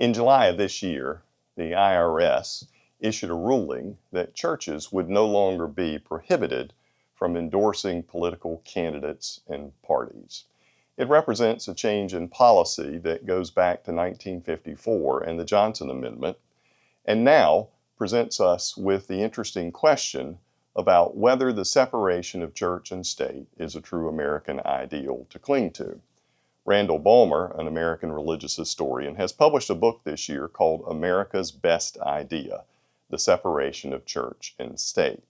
In July of this year, the IRS issued a ruling that churches would no longer be prohibited from endorsing political candidates and parties. It represents a change in policy that goes back to 1954 and the Johnson Amendment, and now presents us with the interesting question about whether the separation of church and state is a true American ideal to cling to. Randall Balmer, an American religious historian, has published a book this year called America's Best Idea: The Separation of Church and State.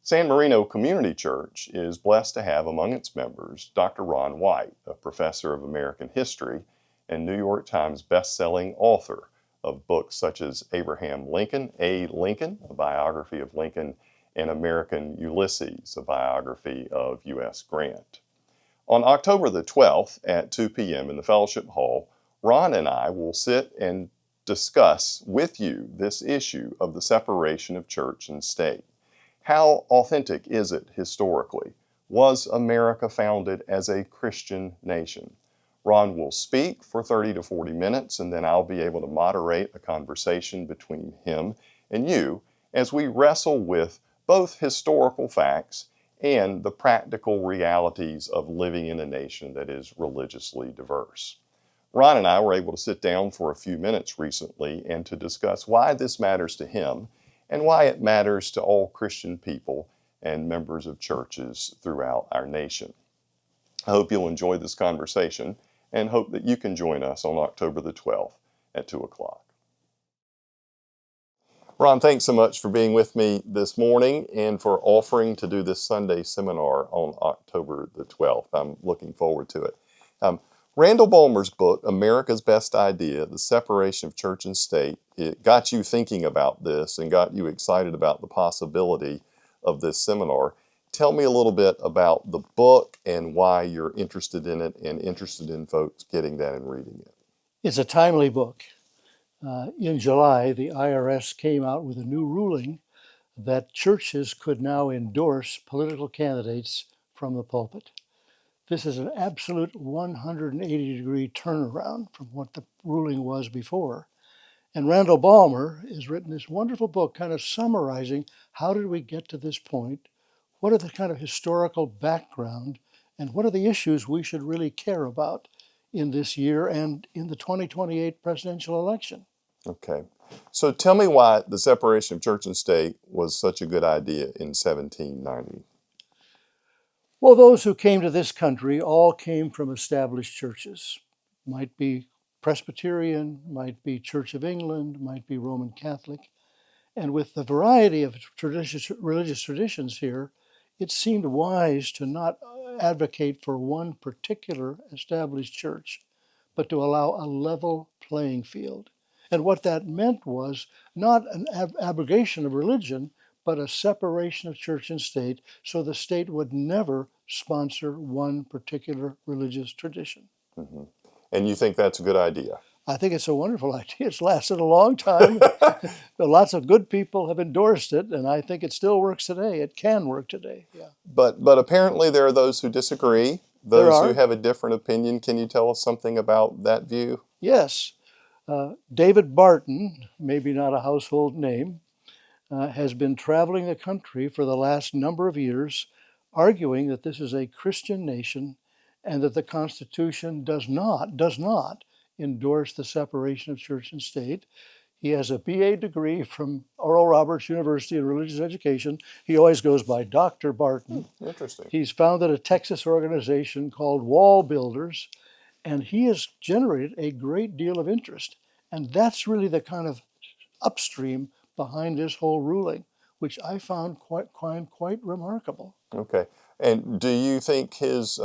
San Marino Community Church is blessed to have among its members Dr. Ron White, a professor of American history and New York Times best-selling author of books such as Abraham Lincoln, A. Lincoln, a biography of Lincoln, and American Ulysses, a biography of U.S. Grant. On October the 12th at 2 p.m. in the Fellowship Hall, Ron and I will sit and discuss with you this issue of the separation of church and state. How authentic is it historically? Was America founded as a Christian nation? Ron will speak for 30 to 40 minutes, and then I'll be able to moderate a conversation between him and you as we wrestle with both historical facts and the practical realities of living in a nation that is religiously diverse. Ron and I were able to sit down for a few minutes recently and to discuss why this matters to him and why it matters to all Christian people and members of churches throughout our nation. I hope you'll enjoy this conversation and hope that you can join us on October the 12th at 2 o'clock. Ron, thanks so much for being with me this morning and for offering to do this Sunday seminar on October the 12th. I'm looking forward to it. Randall Balmer's book, America's Best Idea: The Separation of Church and State, it got you thinking about this and got you excited about the possibility of this seminar. Tell me a little bit about the book and why you're interested in it and interested in folks getting that and reading it. It's a timely book. In July, the IRS came out with a new ruling that churches could now endorse political candidates from the pulpit. This is an absolute 180-degree turnaround from what the ruling was before. And Randall Balmer has written this wonderful book kind of summarizing how did we get to this point, what are the kind of historical background, and what are the issues we should really care about in this year and in the 2028 presidential election. Okay. So tell me why the separation of church and state was such a good idea in 1790. Well, those who came to this country all came from established churches. Might be Presbyterian, might be Church of England, might be Roman Catholic. And with the variety of religious traditions here, it seemed wise to not advocate for one particular established church, but to allow a level playing field. And what that meant was not an abrogation of religion, but a separation of church and state, so the state would never sponsor one particular religious tradition. Mm-hmm. And you think that's a good idea? I think it's a wonderful idea. It's lasted a long time. Lots of good people have endorsed it, and I think it still works today. It can work today, yeah. But apparently there are those who disagree, those who have a different opinion. Can you tell us something about that view? Yes. David Barton, maybe not a household name, has been traveling the country for the last number of years, arguing that this is a Christian nation and that the Constitution does not endorse the separation of church and state. He has a BA degree from Oral Roberts University in Religious Education. He always goes by Dr. Barton. Interesting. He's founded a Texas organization called Wall Builders, and he has generated a great deal of interest. And that's really the kind of upstream behind this whole ruling, which I found quite remarkable. Okay. And do you think his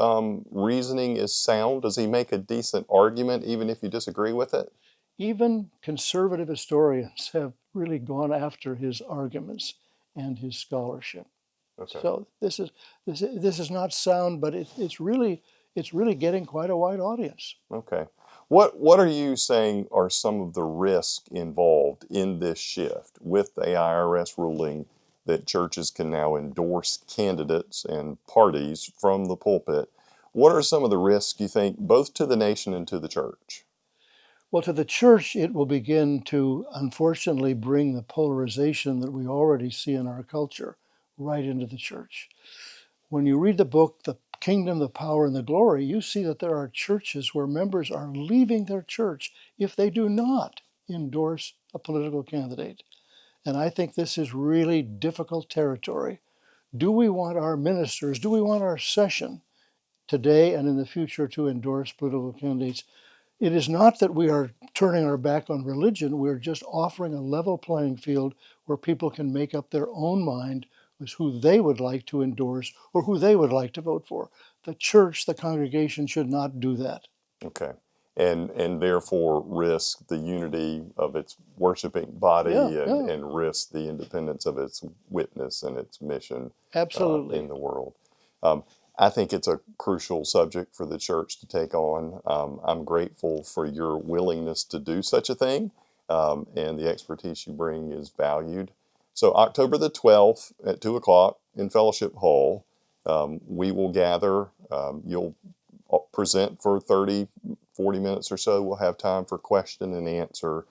reasoning is sound? Does he make a decent argument, even if you disagree with it? Even conservative historians have really gone after his arguments and his scholarship. Okay. So this is not sound, but it's really getting quite a wide audience. Okay. What are you saying are some of the risks involved in this shift with the IRS ruling that churches can now endorse candidates and parties from the pulpit? What are some of the risks you think, both to the nation and to the church? Well, to the church, it will begin to unfortunately bring the polarization that we already see in our culture right into the church. When you read the book, The Kingdom, the Power, and the Glory, you see that there are churches where members are leaving their church if they do not endorse a political candidate. And I think this is really difficult territory. Do we want our ministers, do we want our session today and in the future to endorse political candidates? It is not that we are turning our back on religion, we're just offering a level playing field where people can make up their own mind as who they would like to endorse or who they would like to vote for. The church, the congregation should not do that. Okay. And therefore risk the unity of its worshiping Yeah, body yeah, and risk the independence of its witness and its mission in absolutely. the world. Um, I think it's a crucial subject for the church to take on. I'm grateful for your willingness to do such a thing, and the expertise you bring is valued. So October the 12th at 2 o'clock in Fellowship Hall, we will gather. You'll present for 30, 40 minutes or so. We'll have time for question and answer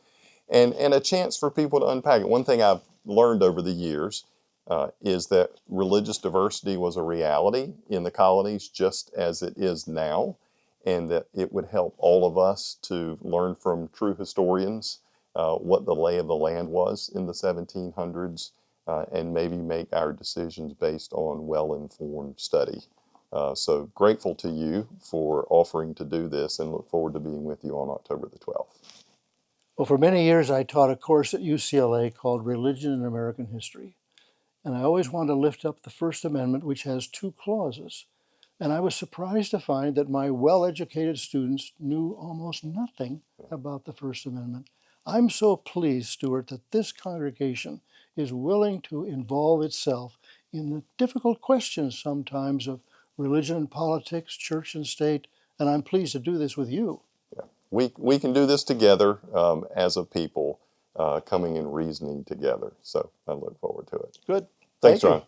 and a chance for people to unpack it. One thing I've learned over the years is that religious diversity was a reality in the colonies just as it is now, and that it would help all of us to learn from true historians what the lay of the land was in the 1700s, and maybe make our decisions based on well-informed study. So grateful to you for offering to do this and look forward to being with you on October the 12th. Well, for many years, I taught a course at UCLA called Religion in American History. And I always wanted to lift up the First Amendment, which has two clauses. And I was surprised to find that my well educated students knew almost nothing about the First Amendment. I'm so pleased, Stuart, that this congregation is willing to involve itself in the difficult questions sometimes of religion and politics, church and state, and I'm pleased to do this with you. Yeah. We can do this together as a people, coming and reasoning together. So I look forward to it. Good. Thanks, Thank you. John.